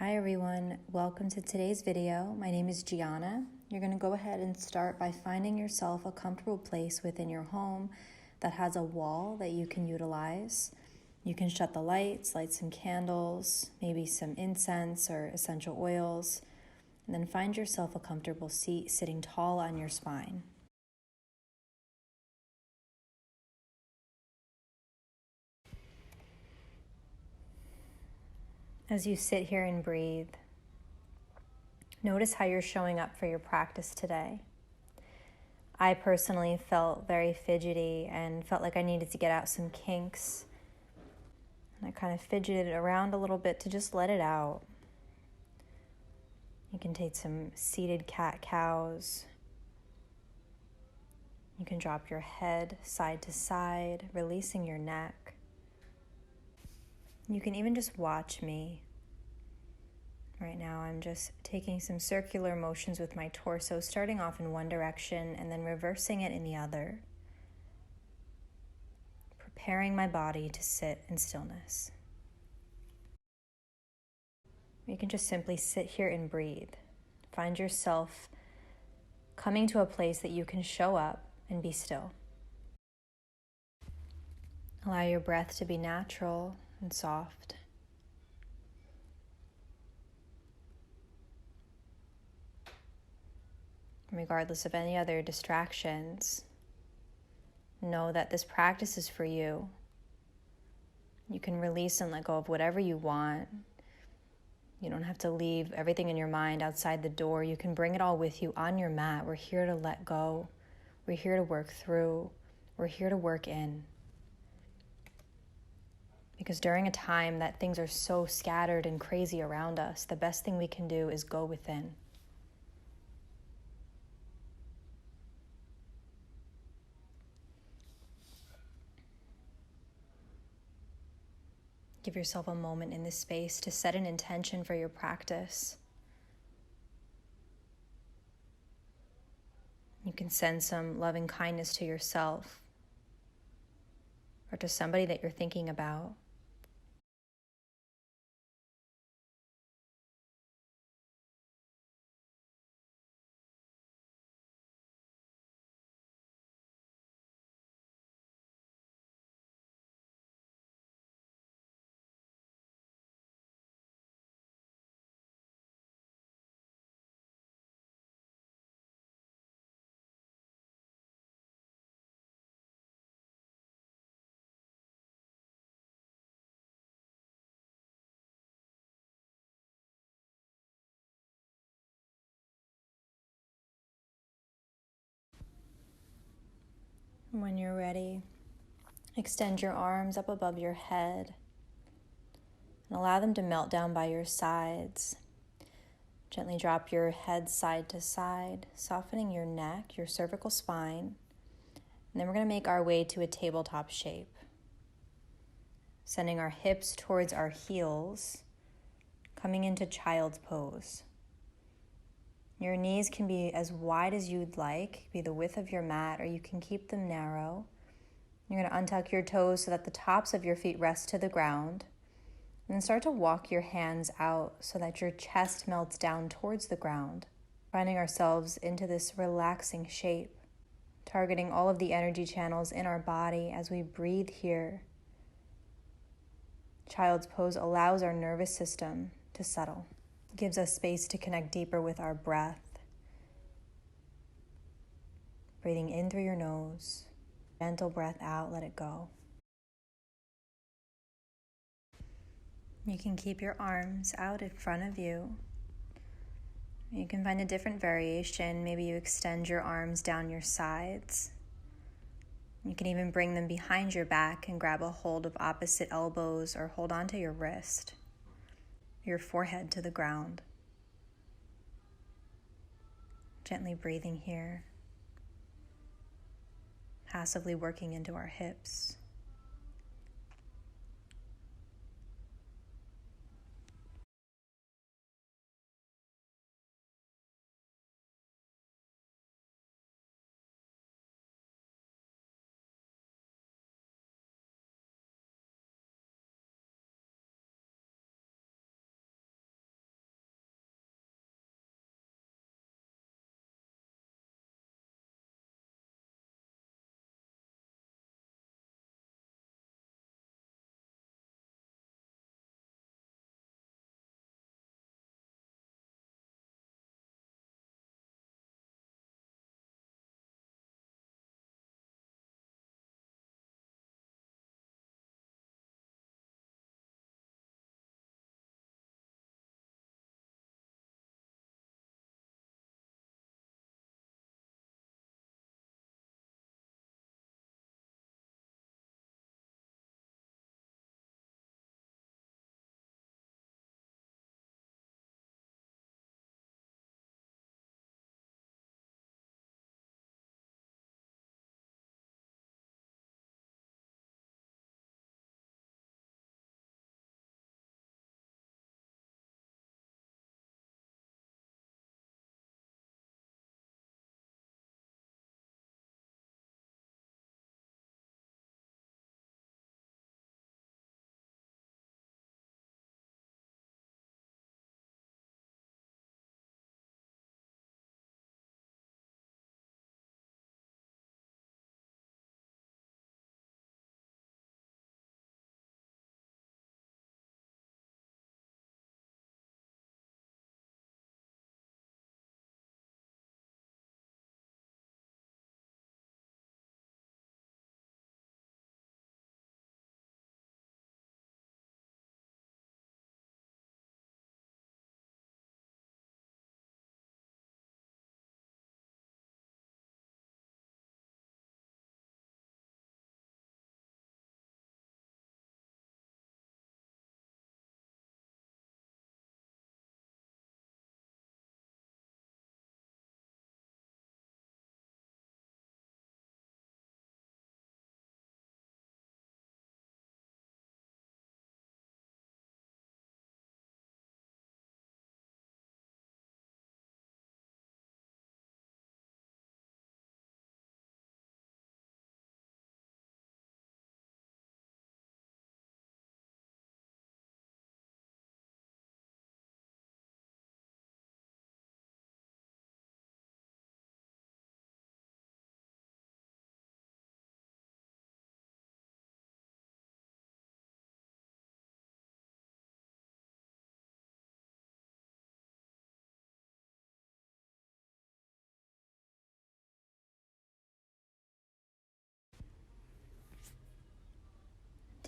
Hi everyone, welcome to today's video. My name is Gianna. You're going to go ahead and start by finding yourself a comfortable place within your home that has a wall that you can utilize. You can shut the lights, light some candles, maybe some incense or essential oils, and then find yourself a comfortable seat sitting tall on your spine. As you sit here and breathe, notice how you're showing up for your practice today. I personally felt very fidgety and felt like I needed to get out some kinks. And I kind of fidgeted around a little bit to just let it out. You can take some seated cat-cows. You can drop your head side to side, releasing your neck. You can even just watch me. Right now I'm just taking some circular motions with my torso, starting off in one direction and then reversing it in the other. Preparing my body to sit in stillness. You can just simply sit here and breathe. Find yourself coming to a place that you can show up and be still. Allow your breath to be natural and soft. Regardless of any other distractions, know that this practice is for you. You can release and let go of whatever you want. You don't have to leave everything in your mind outside the door. You can bring it all with you on your mat. We're here to let go. We're here to work through. We're here to work in. Because during a time that things are so scattered and crazy around us, the best thing we can do is go within. Give yourself a moment in this space to set an intention for your practice. You can send some loving kindness to yourself or to somebody that you're thinking about. When you're ready, extend your arms up above your head and allow them to melt down by your sides. Gently drop your head side to side, softening your neck, your cervical spine. And then we're going to make our way to a tabletop shape. Sending our hips towards our heels, coming into child's pose. Your knees can be as wide as you'd like, be the width of your mat, or you can keep them narrow. You're going to untuck your toes so that the tops of your feet rest to the ground. And then start to walk your hands out so that your chest melts down towards the ground, finding ourselves into this relaxing shape, targeting all of the energy channels in our body as we breathe here. Child's pose allows our nervous system to settle. Gives us space to connect deeper with our breath. Breathing in through your nose, gentle breath out, let it go. You can keep your arms out in front of you. You can find a different variation. Maybe you extend your arms down your sides. You can even bring them behind your back and grab a hold of opposite elbows or hold onto your wrist. Your forehead to the ground. Gently breathing here. Passively working into our hips.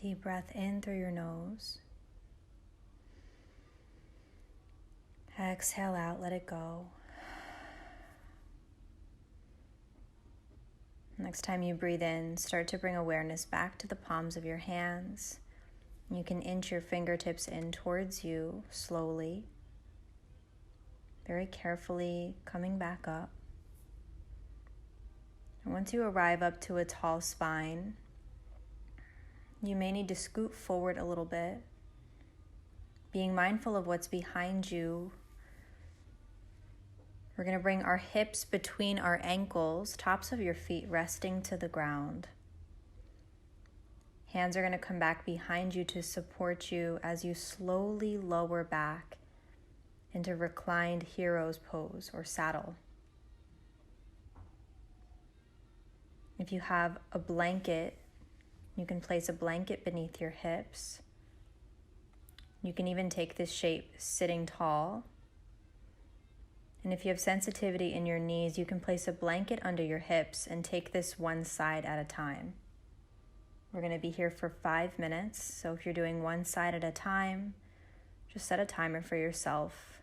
Deep breath in through your nose. Exhale out, let it go. Next time you breathe in, start to bring awareness back to the palms of your hands. You can inch your fingertips in towards you slowly, very carefully coming back up. And once you arrive up to a tall spine, you may need to scoot forward a little bit, being mindful of what's behind you. We're going to bring our hips between our ankles, tops of your feet resting to the ground. Hands are going to come back behind you to support you as you slowly lower back into reclined hero's pose or saddle. If you have a blanket, you can place a blanket beneath your hips. You can even take this shape sitting tall. And if you have sensitivity in your knees, you can place a blanket under your hips and take this one side at a time. We're going to be here for 5 minutes, so if you're doing one side at a time, just set a timer for yourself.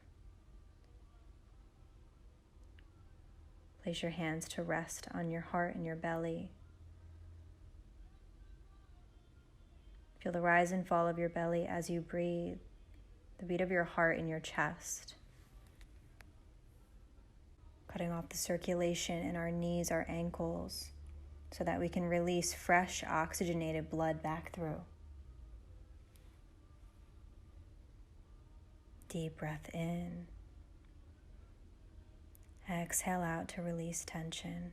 Place your hands to rest on your heart and your belly. Feel the rise and fall of your belly as you breathe, the beat of your heart in your chest. Cutting off the circulation in our knees, our ankles, so that we can release fresh oxygenated blood back through. Deep breath in. Exhale out to release tension.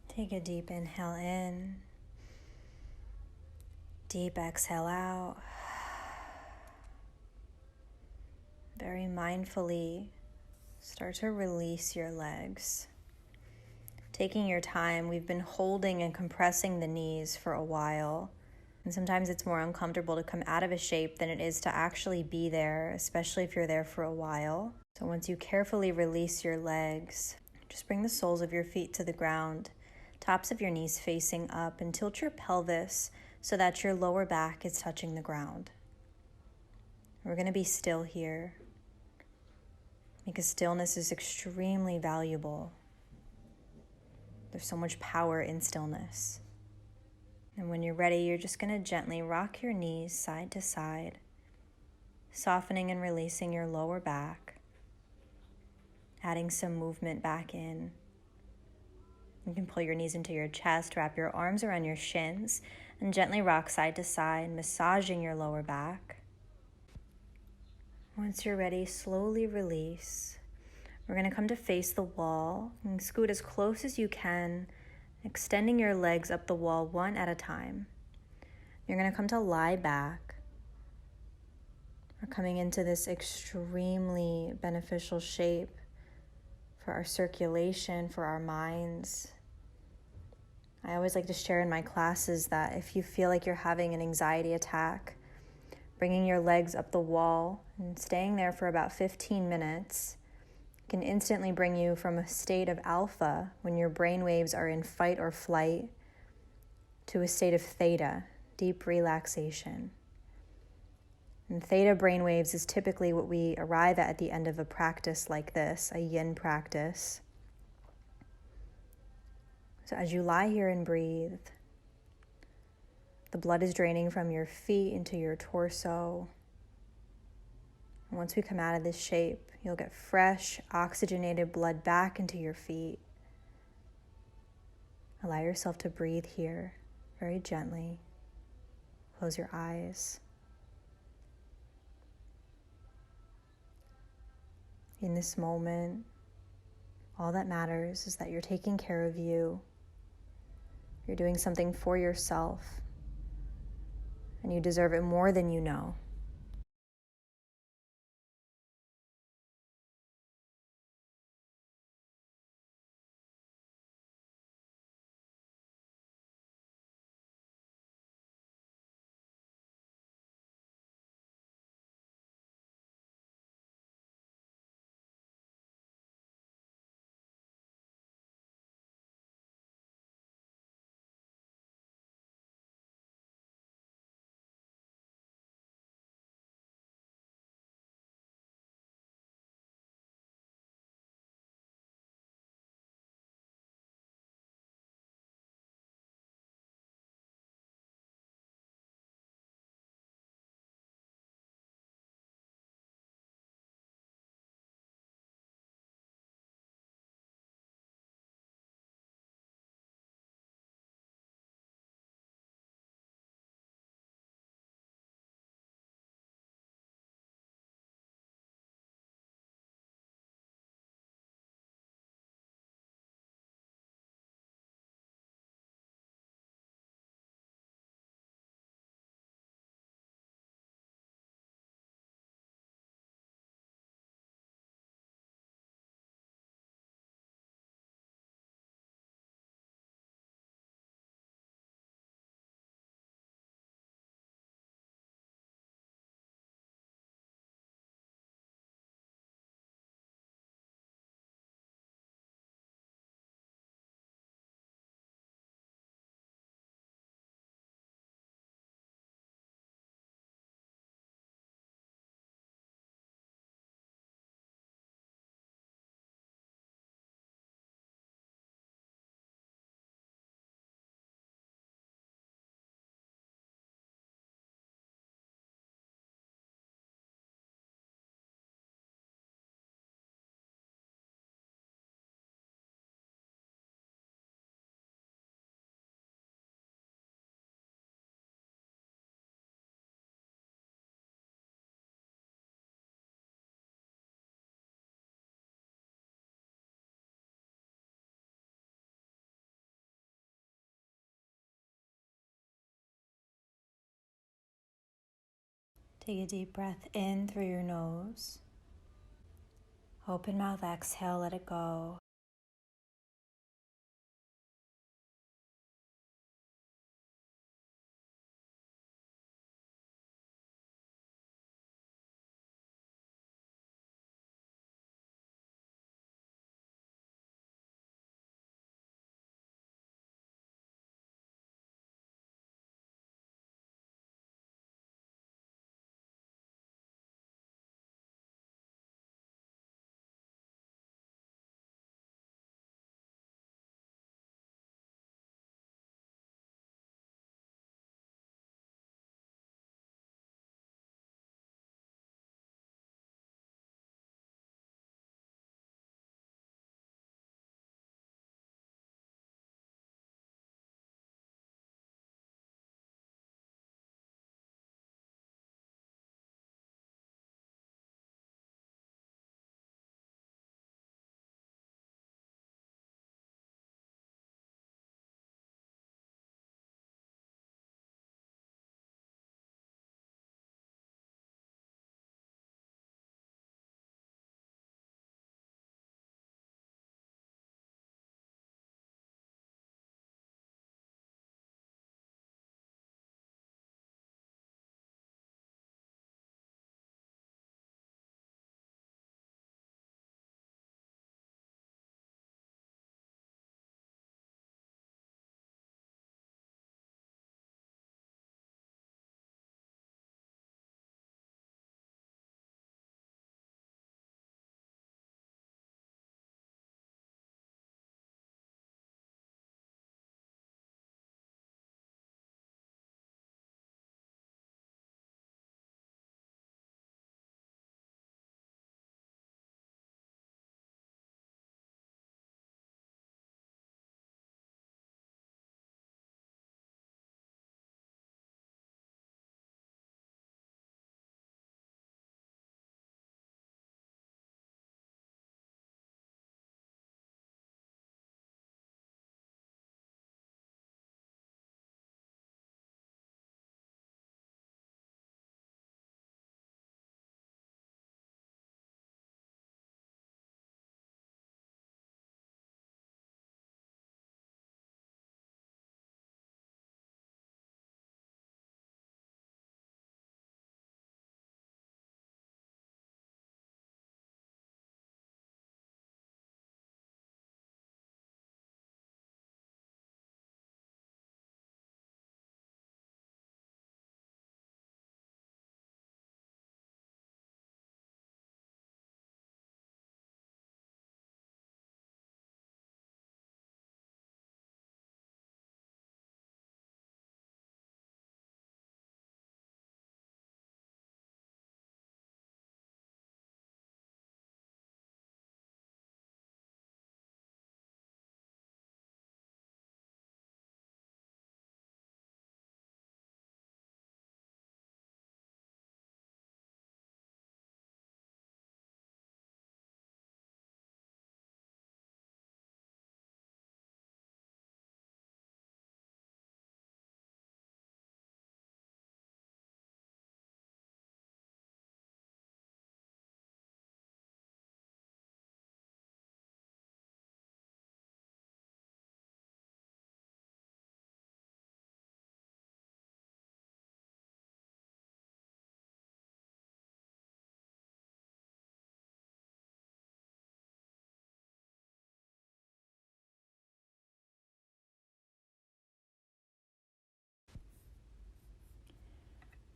Take a deep inhale in, deep exhale out. Very mindfully start to release your legs. Taking your time, we've been holding and compressing the knees for a while. And sometimes it's more uncomfortable to come out of a shape than it is to actually be there, especially if you're there for a while. So once you carefully release your legs, just bring the soles of your feet to the ground, tops of your knees facing up, and tilt your pelvis so that your lower back is touching the ground. We're going to be still here because stillness is extremely valuable. There's so much power in stillness. And when you're ready, you're just going to gently rock your knees side to side, softening and releasing your lower back, adding some movement back in. You can pull your knees into your chest, wrap your arms around your shins, and gently rock side to side, massaging your lower back. Once you're ready, slowly release. We're going to come to face the wall and scoot as close as you can, extending your legs up the wall one at a time. You're going to come to lie back. We're coming into this extremely beneficial shape for our circulation, for our minds. I always like to share in my classes that if you feel like you're having an anxiety attack, bringing your legs up the wall and staying there for about 15 minutes can instantly bring you from a state of alpha, when your brain waves are in fight or flight, to a state of theta, deep relaxation. And theta brainwaves is typically what we arrive at the end of a practice like this, a yin practice. So as you lie here and breathe, the blood is draining from your feet into your torso. And once we come out of this shape, you'll get fresh, oxygenated blood back into your feet. Allow yourself to breathe here very gently. Close your eyes. In this moment, all that matters is that you're taking care of you. You're doing something for yourself, and you deserve it more than you know. Take a deep breath in through your nose. Open mouth, exhale, let it go.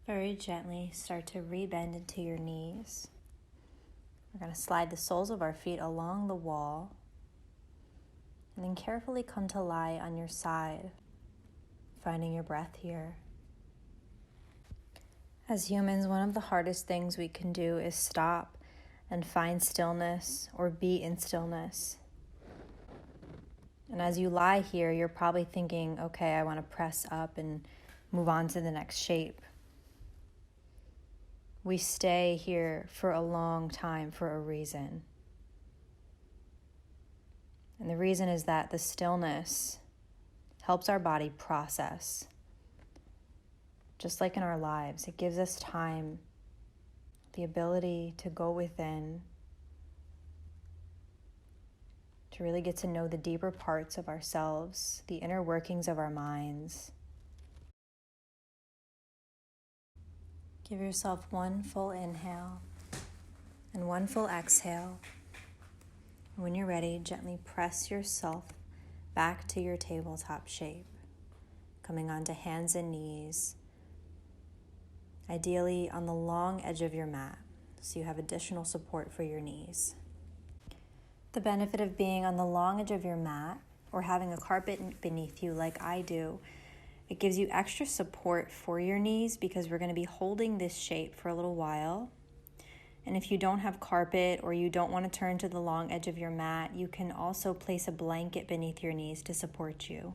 Very gently start to rebend into your knees. We're going to slide the soles of our feet along the wall and then carefully come to lie on your side, finding your breath here. As humans, one of the hardest things we can do is stop and find stillness or be in stillness. And as you lie here, you're probably thinking, okay, I want to press up and move on to the next shape. We stay here for a long time for a reason. And the reason is that the stillness helps our body process. Just like in our lives, it gives us time, the ability to go within, to really get to know the deeper parts of ourselves, the inner workings of our minds. Give yourself one full inhale and one full exhale. When you're ready, gently press yourself back to your tabletop shape, coming onto hands and knees, ideally on the long edge of your mat, so you have additional support for your knees. The benefit of being on the long edge of your mat or having a carpet beneath you like I do, it gives you extra support for your knees because we're going to be holding this shape for a little while. And if you don't have carpet or you don't want to turn to the long edge of your mat, you can also place a blanket beneath your knees to support you.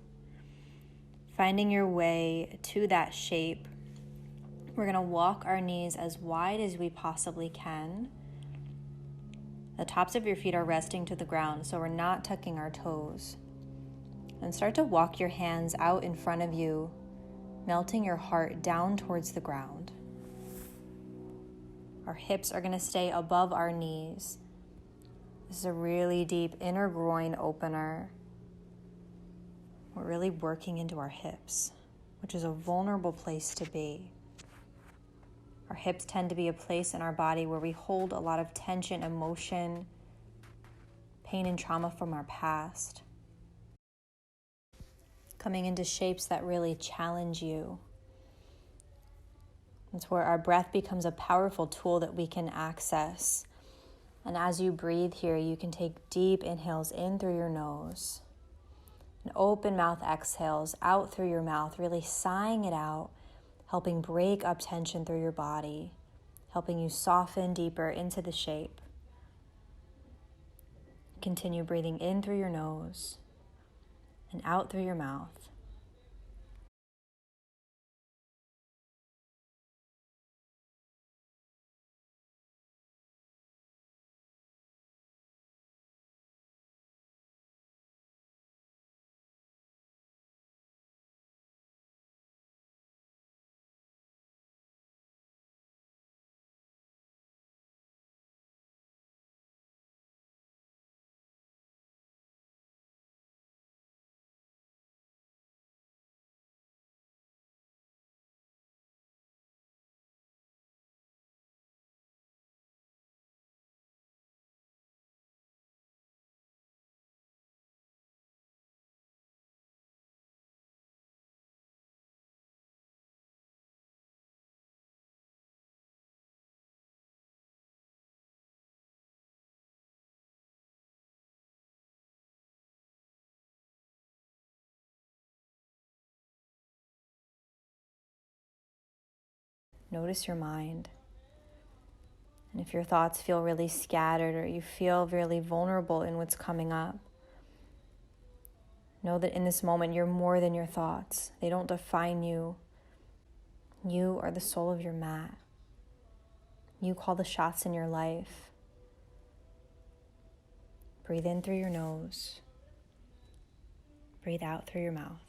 Finding your way to that shape, we're going to walk our knees as wide as we possibly can. The tops of your feet are resting to the ground, so we're not tucking our toes. And start to walk your hands out in front of you, melting your heart down towards the ground. Our hips are going to stay above our knees. This is a really deep inner groin opener. We're really working into our hips, which is a vulnerable place to be. Our hips tend to be a place in our body where we hold a lot of tension, emotion, pain, and trauma from our past. Coming into shapes that really challenge you. It's where our breath becomes a powerful tool that we can access. And as you breathe here, you can take deep inhales in through your nose and open mouth exhales out through your mouth, really sighing it out, helping break up tension through your body, helping you soften deeper into the shape. Continue breathing in through your nose and out through your mouth. Notice your mind. And if your thoughts feel really scattered or you feel really vulnerable in what's coming up, know that in this moment you're more than your thoughts. They don't define you. You are the soul of your mat. You call the shots in your life. Breathe in through your nose. Breathe out through your mouth.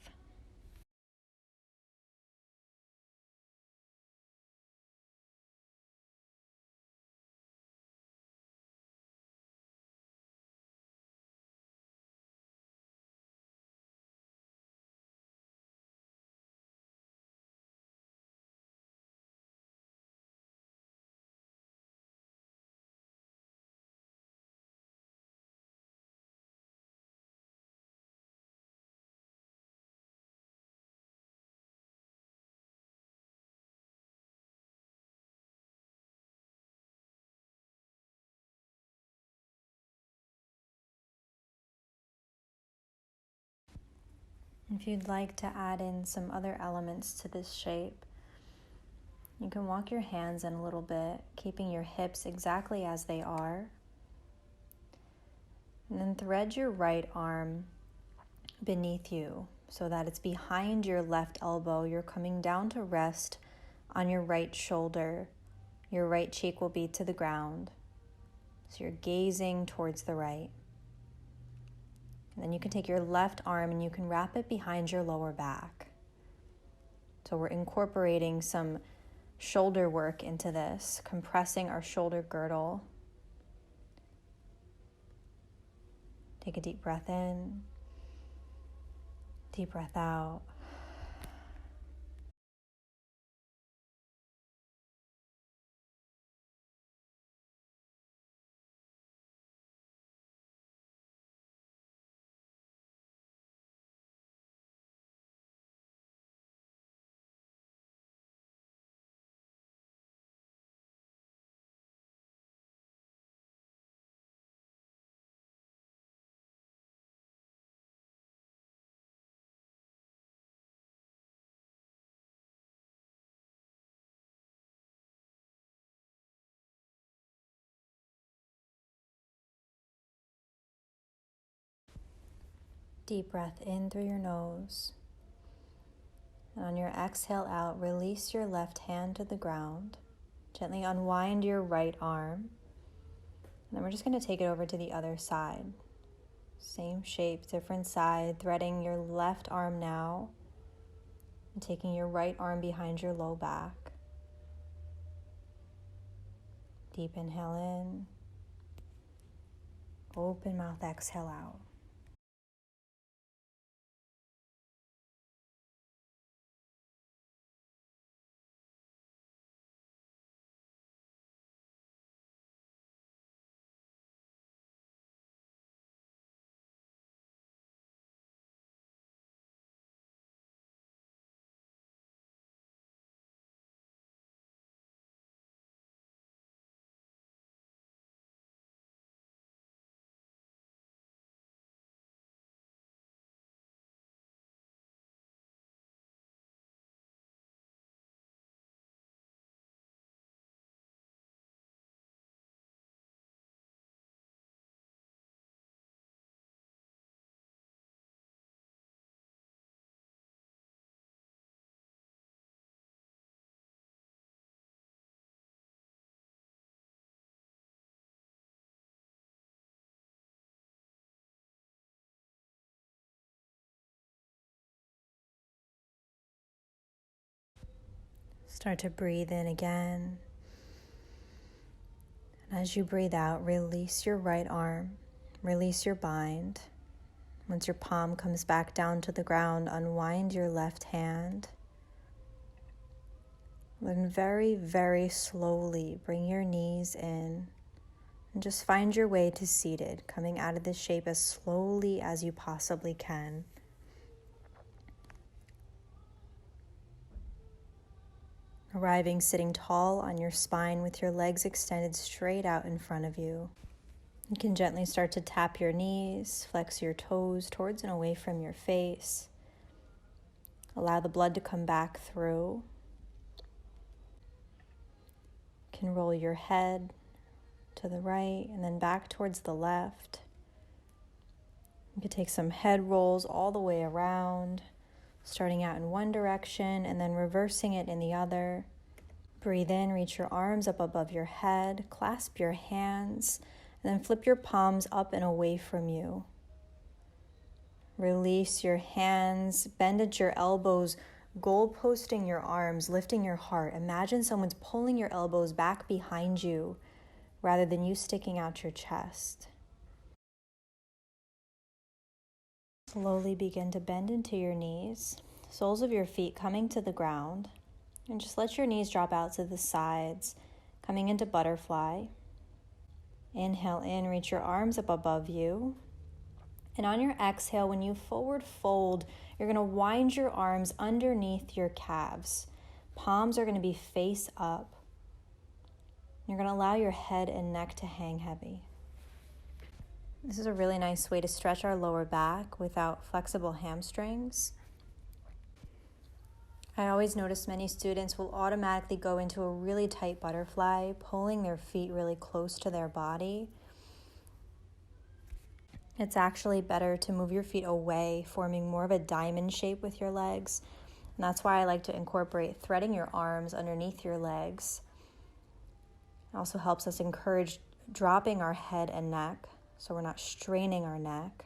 If you'd like to add in some other elements to this shape, you can walk your hands in a little bit, keeping your hips exactly as they are. And then thread your right arm beneath you so that it's behind your left elbow. You're coming down to rest on your right shoulder. Your right cheek will be to the ground. So you're gazing towards the right. And then you can take your left arm and you can wrap it behind your lower back. So we're incorporating some shoulder work into this, compressing our shoulder girdle. Take a deep breath in, deep breath out. Deep breath in through your nose. And on your exhale out, release your left hand to the ground. Gently unwind your right arm. And then we're just going to take it over to the other side. Same shape, different side, threading your left arm now. And taking your right arm behind your low back. Deep inhale in. Open mouth, exhale out. Start to breathe in again. And as you breathe out, release your right arm, release your bind. Once your palm comes back down to the ground, unwind your left hand. Then very, very slowly bring your knees in and just find your way to seated, coming out of this shape as slowly as you possibly can. Arriving sitting tall on your spine with your legs extended straight out in front of you. You can gently start to tap your knees, flex your toes towards and away from your face. Allow the blood to come back through. You can roll your head to the right and then back towards the left. You can take some head rolls all the way around, starting out in one direction and then reversing it in the other. Breathe in, reach your arms up above your head, clasp your hands, and then flip your palms up and away from you. Release your hands, bend at your elbows, goalposting your arms, lifting your heart. Imagine someone's pulling your elbows back behind you rather than you sticking out your chest. Slowly begin to bend into your knees, soles of your feet coming to the ground, and just let your knees drop out to the sides, coming into butterfly. Inhale in, reach your arms up above you. And on your exhale, when you forward fold, you're going to wind your arms underneath your calves. Palms are going to be face up. You're going to allow your head and neck to hang heavy. This is a really nice way to stretch our lower back without flexible hamstrings. I always notice many students will automatically go into a really tight butterfly, pulling their feet really close to their body. It's actually better to move your feet away, forming more of a diamond shape with your legs. And that's why I like to incorporate threading your arms underneath your legs. It also helps us encourage dropping our head and neck, so we're not straining our neck.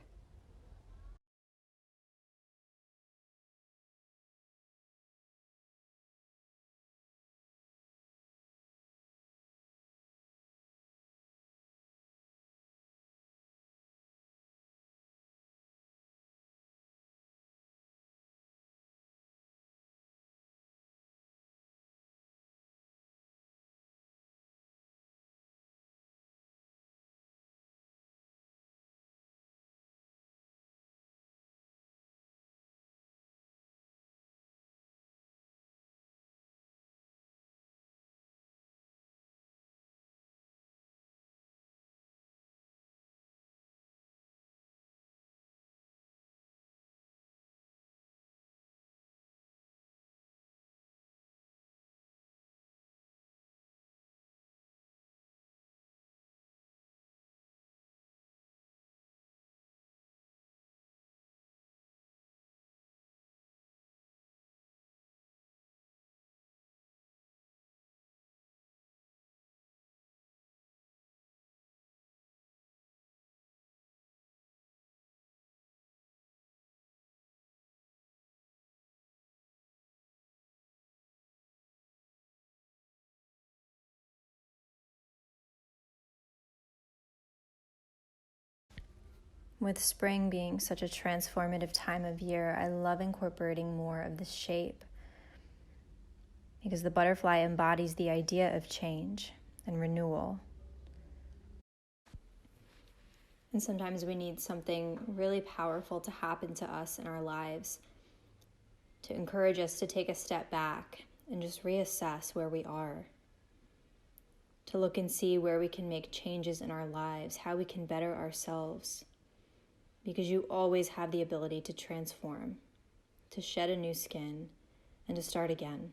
With spring being such a transformative time of year, I love incorporating more of this shape because the butterfly embodies the idea of change and renewal. And sometimes we need something really powerful to happen to us in our lives to encourage us to take a step back and just reassess where we are, to look and see where we can make changes in our lives, how we can better ourselves. Because you always have the ability to transform, to shed a new skin, and to start again.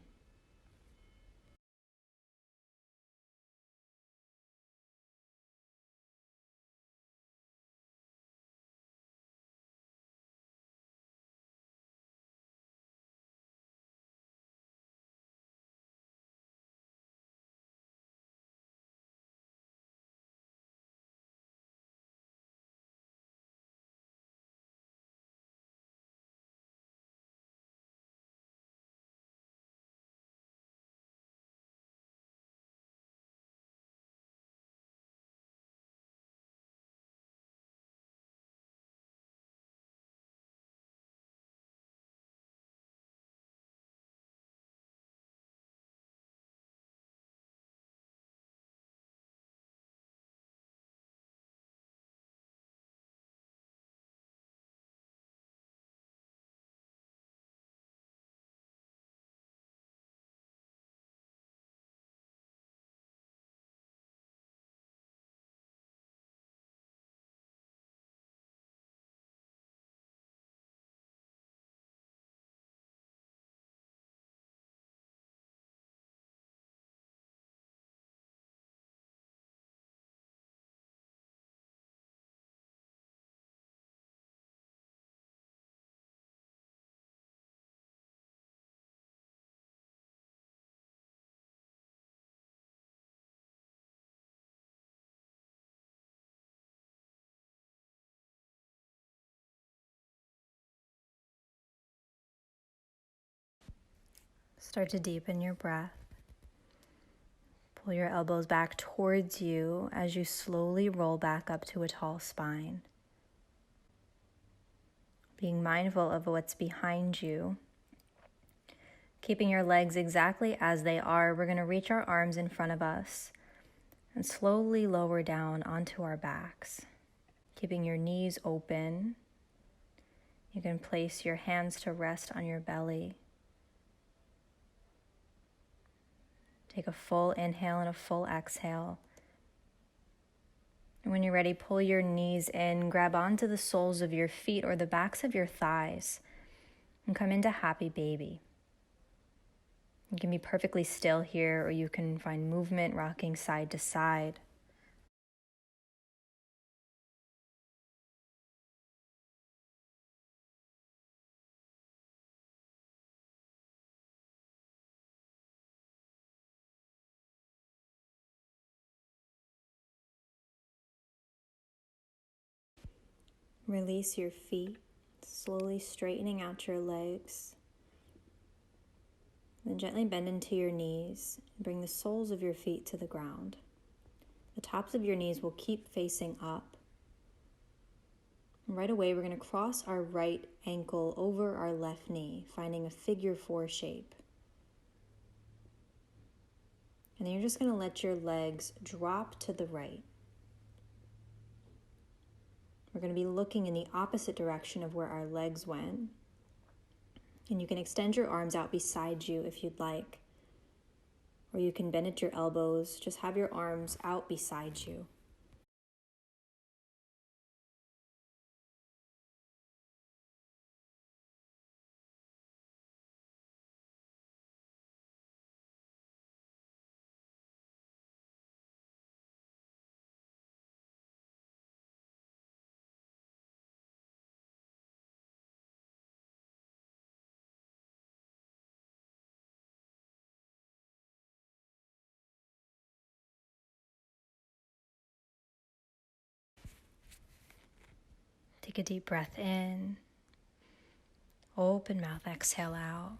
Start to deepen your breath. Pull your elbows back towards you as you slowly roll back up to a tall spine. Being mindful of what's behind you. Keeping your legs exactly as they are, we're going to reach our arms in front of us and slowly lower down onto our backs. Keeping your knees open. You can place your hands to rest on your belly. Take a full inhale and a full exhale. And when you're ready, pull your knees in, grab onto the soles of your feet or the backs of your thighs, and come into happy baby. You can be perfectly still here, or you can find movement rocking side to side. Release your feet, slowly straightening out your legs. Then gently bend into your knees and bring the soles of your feet to the ground. The tops of your knees will keep facing up. And right away, we're going to cross our right ankle over our left knee, finding a figure 4 shape. And then you're just going to let your legs drop to the right. We're going to be looking in the opposite direction of where our legs went. And you can extend your arms out beside you if you'd like. Or you can bend at your elbows. Just have your arms out beside you. Take a deep breath in. Open mouth, exhale out.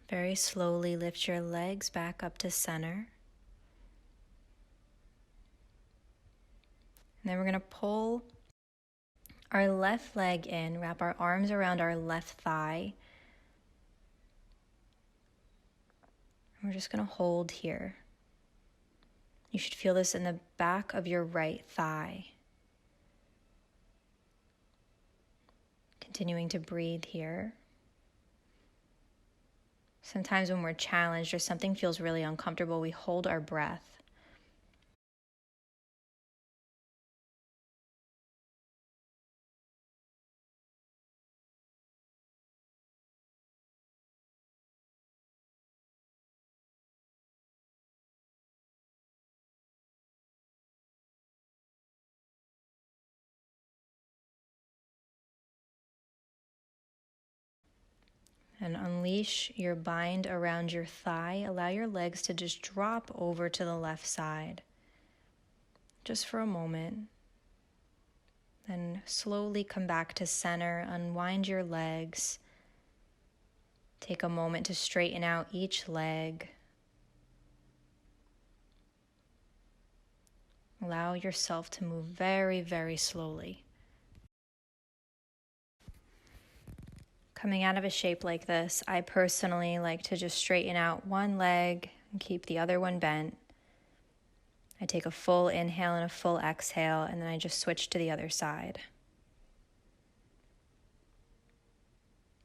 Very slowly lift your legs back up to center. And then we're going to pull our left leg in, wrap our arms around our left thigh. And we're just going to hold here. You should feel this in the back of your right thigh. Continuing to breathe here. Sometimes when we're challenged or something feels really uncomfortable, we hold our breath. And unleash your bind around your thigh. Allow your legs to just drop over to the left side. Just for a moment. Then slowly come back to center. Unwind your legs. Take a moment to straighten out each leg. Allow yourself to move very, very slowly. Coming out of a shape like this, I personally like to just straighten out one leg and keep the other one bent. I take a full inhale and a full exhale, and then I just switch to the other side.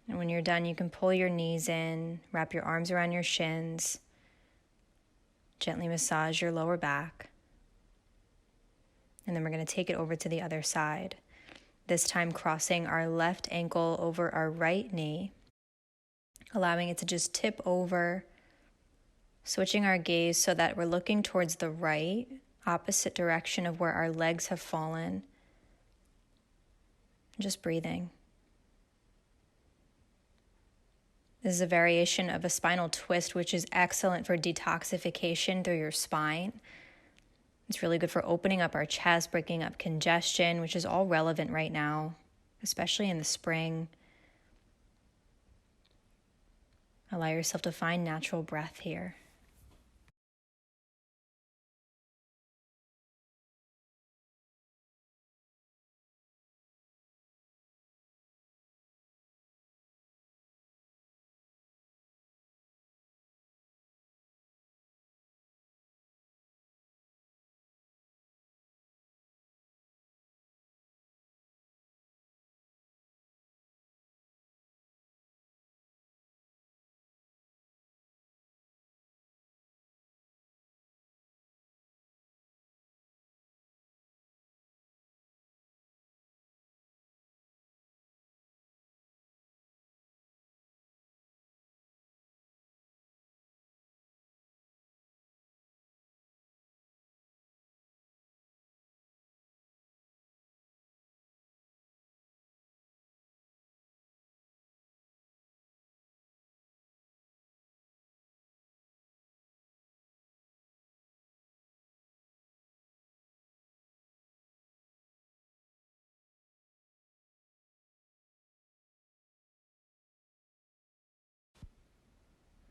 And when you're done, you can pull your knees in, wrap your arms around your shins, gently massage your lower back. And then we're going to take it over to the other side. This time crossing our left ankle over our right knee, allowing it to just tip over, switching our gaze so that we're looking towards the right, opposite direction of where our legs have fallen. Just breathing. This is a variation of a spinal twist, which is excellent for detoxification through your spine. It's really good for opening up our chest, breaking up congestion, which is all relevant right now, especially in the spring. Allow yourself to find natural breath here.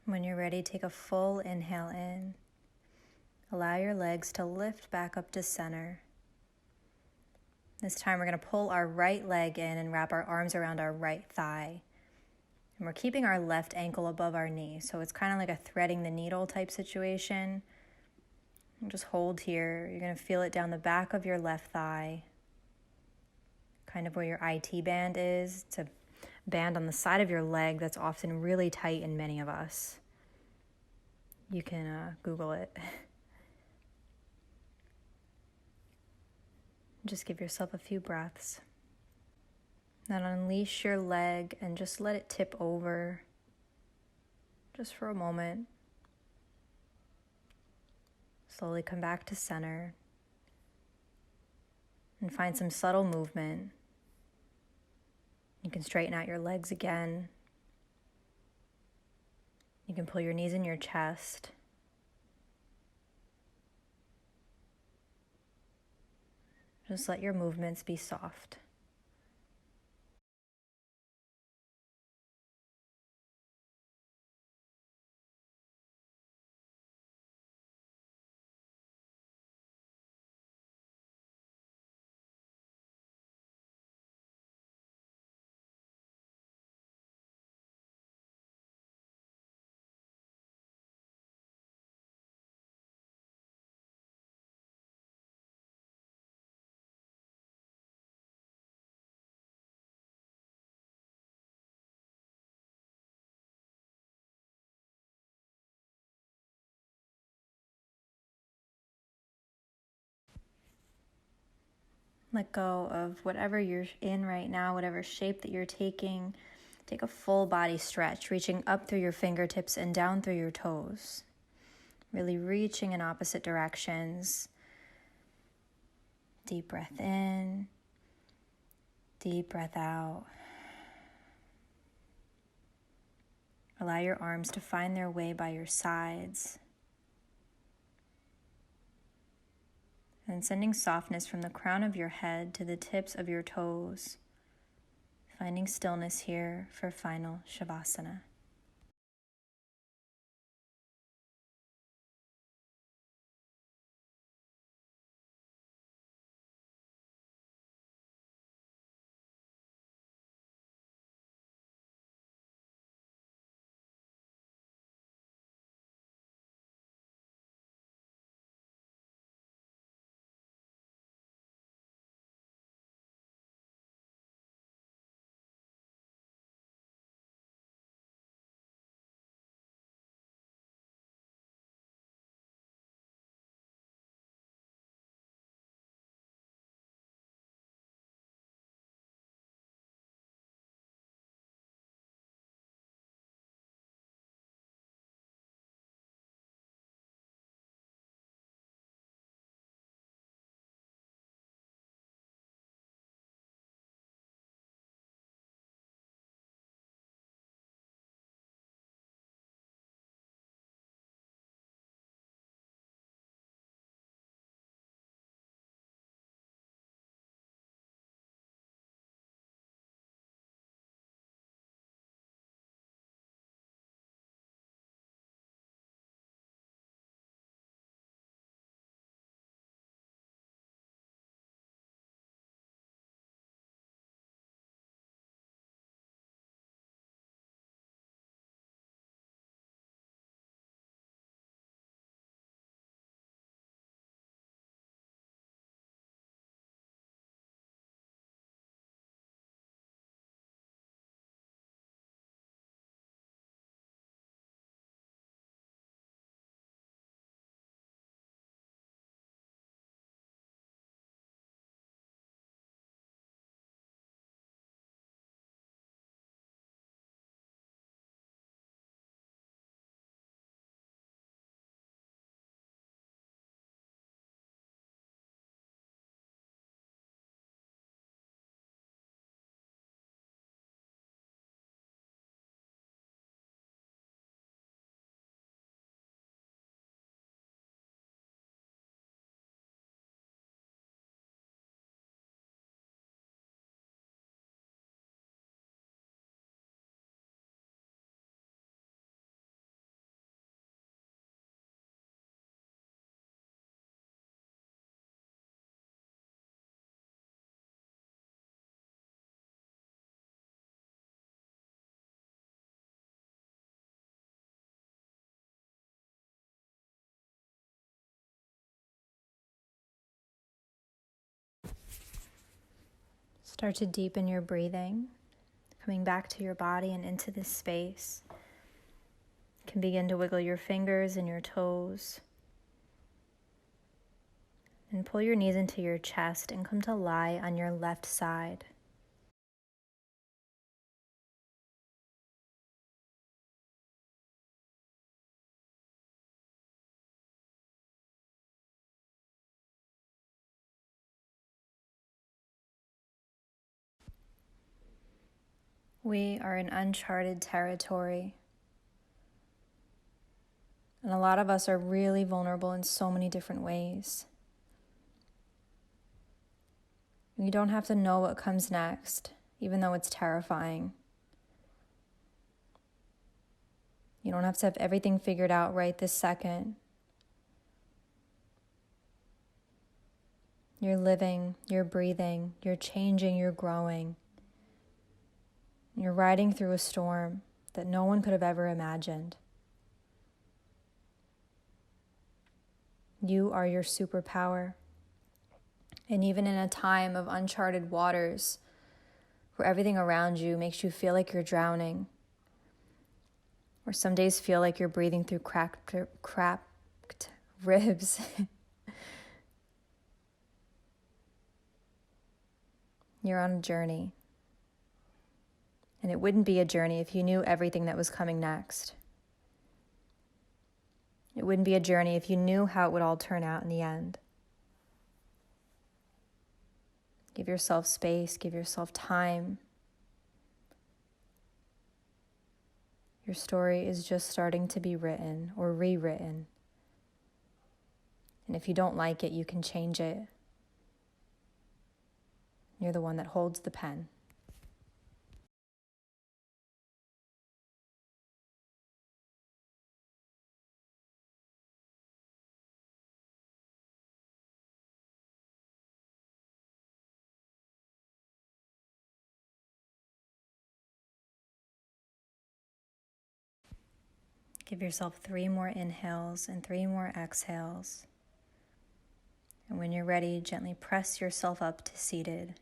When you're ready, take a full inhale in. Allow your legs to lift back up to center. This time we're going to pull our right leg in and wrap our arms around our right thigh. And we're keeping our left ankle above our knee. So it's kind of like a threading the needle type situation. And just hold here. You're going to feel it down the back of your left thigh, kind of where your IT band is. It's a band on the side of your leg that's often really tight in many of us. You can Google it. Just give yourself a few breaths. Then unleash your leg and just let it tip over just for a moment. Slowly come back to center and find some subtle movement. You can straighten out your legs again. You can pull your knees in your chest. Just let your movements be soft. Let go of whatever you're in right now, whatever shape that you're taking. Take a full body stretch, reaching up through your fingertips and down through your toes. Really reaching in opposite directions. Deep breath in, deep breath out. Allow your arms to find their way by your sides. And sending softness from the crown of your head to the tips of your toes. Finding stillness here for final Shavasana. Start to deepen your breathing, coming back to your body and into this space. You can begin to wiggle your fingers and your toes. And pull your knees into your chest and come to lie on your left side. We are in uncharted territory. And a lot of us are really vulnerable in so many different ways. You don't have to know what comes next, even though it's terrifying. You don't have to have everything figured out right this second. You're living, you're breathing, you're changing, you're growing. You're riding through a storm that no one could have ever imagined. You are your superpower. And even in a time of uncharted waters, where everything around you makes you feel like you're drowning, or some days feel like you're breathing through cracked ribs, you're on a journey. And it wouldn't be a journey if you knew everything that was coming next. It wouldn't be a journey if you knew how it would all turn out in the end. Give yourself space, give yourself time. Your story is just starting to be written or rewritten. And if you don't like it, you can change it. You're the one that holds the pen. Give yourself 3 more inhales and 3 more exhales. And when you're ready, gently press yourself up to seated.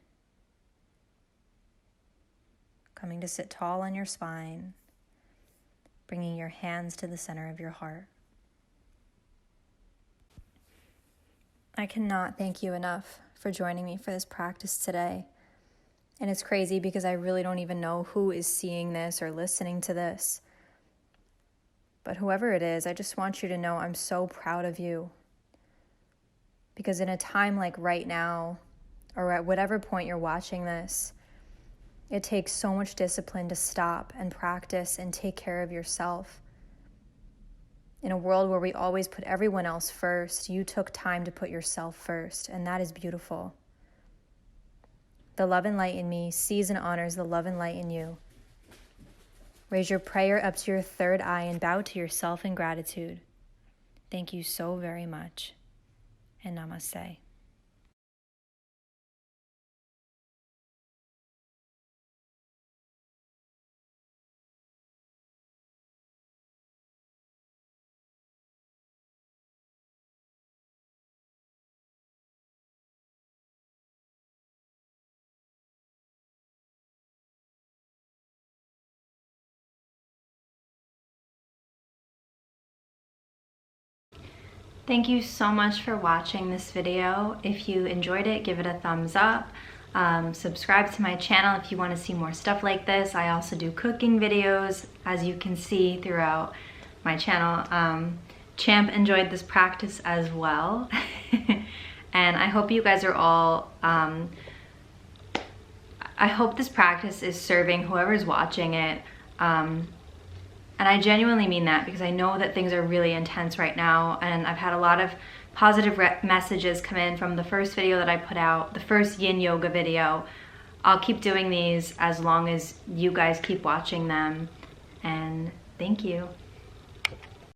Coming to sit tall on your spine, bringing your hands to the center of your heart. I cannot thank you enough for joining me for this practice today. And it's crazy because I really don't even know who is seeing this or listening to this. But whoever it is, I just want you to know I'm so proud of you. Because in a time like right now, or at whatever point you're watching this, it takes so much discipline to stop and practice and take care of yourself. In a world where we always put everyone else first, you took time to put yourself first, and that is beautiful. The love and light in me sees and honors the love and light in you. Raise your prayer up to your third eye and bow to yourself in gratitude. Thank you so very much, and namaste. Thank you so much for watching this video. If you enjoyed it, give it a thumbs up. Subscribe to my channel if you want to see more stuff like this. I also do cooking videos, as you can see throughout my channel. Champ enjoyed this practice as well. And I hope you guys are all, I hope this practice is serving whoever's watching it. And I genuinely mean that because I know that things are really intense right now, and I've had a lot of positive messages come in from the first video that I put out, the first Yin Yoga video. I'll keep doing these as long as you guys keep watching them, and thank you.